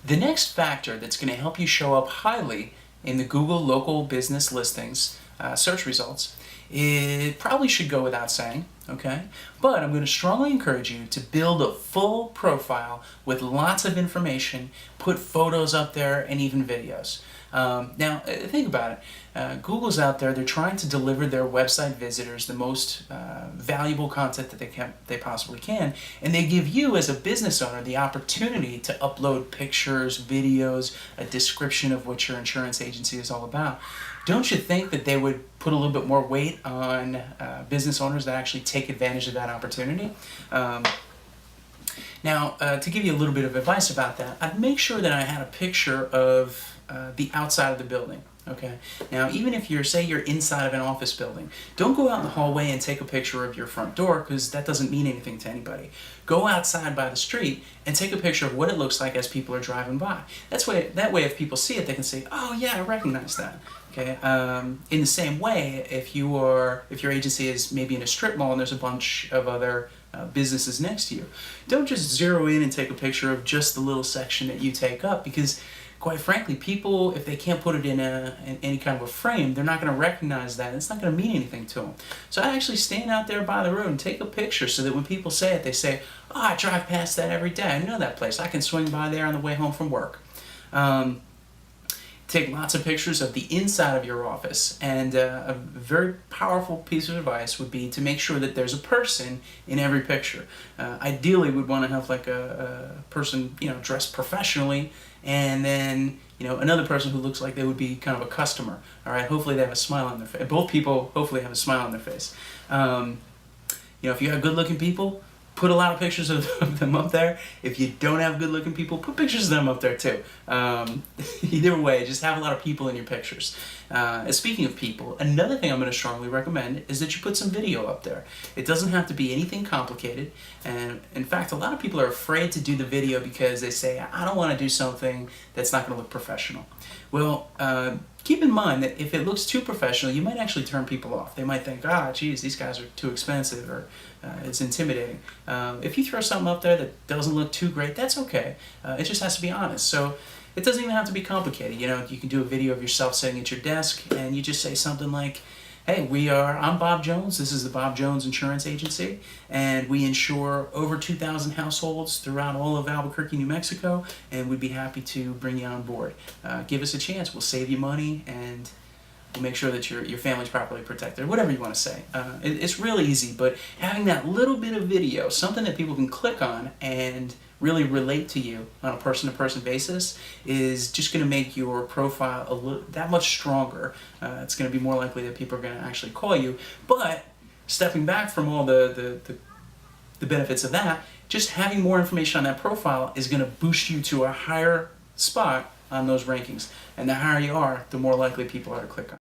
The next factor that's going to help you show up highly in the Google local business listings search results, it probably should go without saying, okay? But I'm going to strongly encourage you to build a full profile with lots of information, put photos up there, and even videos. Now, think about it. Google's out there, they're trying to deliver their website visitors the most valuable content that they possibly can, and they give you as a business owner the opportunity to upload pictures, videos, a description of what your insurance agency is all about. Don't you think that they would put a little bit more weight on business owners that actually take advantage of that opportunity? Now, to give you a little bit of advice about that, I'd make sure that I had a picture of the outside of the building. Okay. Now, even if say you're inside of an office building, don't go out in the hallway and take a picture of your front door, because that doesn't mean anything to anybody. Go outside by the street and take a picture of what it looks like as people are driving by. That way, if people see it, they can say, "Oh yeah, I recognize that." Okay. In the same way, if your agency is maybe in a strip mall and there's a bunch of other businesses next to you, don't just zero in and take a picture of just the little section that you take up, because quite frankly, people, if they can't put it in any kind of a frame, they're not going to recognize that. It's not going to mean anything to them. So I actually stand out there by the road and take a picture so that when people say it, they say, "Oh, I drive past that every day. I know that place. I can swing by there on the way home from work." Take lots of pictures of the inside of your office, and a very powerful piece of advice would be to make sure that there's a person in every picture. Ideally, we'd want to have like a person, dressed professionally, and then another person who looks like they would be kind of a customer. All right, hopefully they have a smile on their face. Both people hopefully have a smile on their face. If you have good-looking people, put a lot of pictures of them up there. If you don't have good-looking people, put pictures of them up there too. Either way, just have a lot of people in your pictures. Speaking of people, another thing I'm going to strongly recommend is that you put some video up there. It doesn't have to be anything complicated, and in fact, a lot of people are afraid to do the video because they say, "I don't want to do something that's not going to look professional." Well, keep in mind that if it looks too professional, you might actually turn people off. They might think, geez, these guys are too expensive, or it's intimidating. If you throw something up there that doesn't look too great, that's okay. It just has to be honest. So it doesn't even have to be complicated. You can do a video of yourself sitting at your desk, and you just say something like, "Hey, I'm Bob Jones. This is the Bob Jones Insurance Agency, and we insure over 2,000 households throughout all of Albuquerque, New Mexico, and we'd be happy to bring you on board. Give us a chance. We'll save you money, and we'll make sure that your family's properly protected," or whatever you want to say. It's really easy, but having that little bit of video, something that people can click on and really relate to you on a person-to-person basis, is just going to make your profile that much stronger. It's going to be more likely that people are going to actually call you. But stepping back from all the benefits of that, just having more information on that profile is going to boost you to a higher spot on those rankings. And the higher you are, the more likely people are to click on.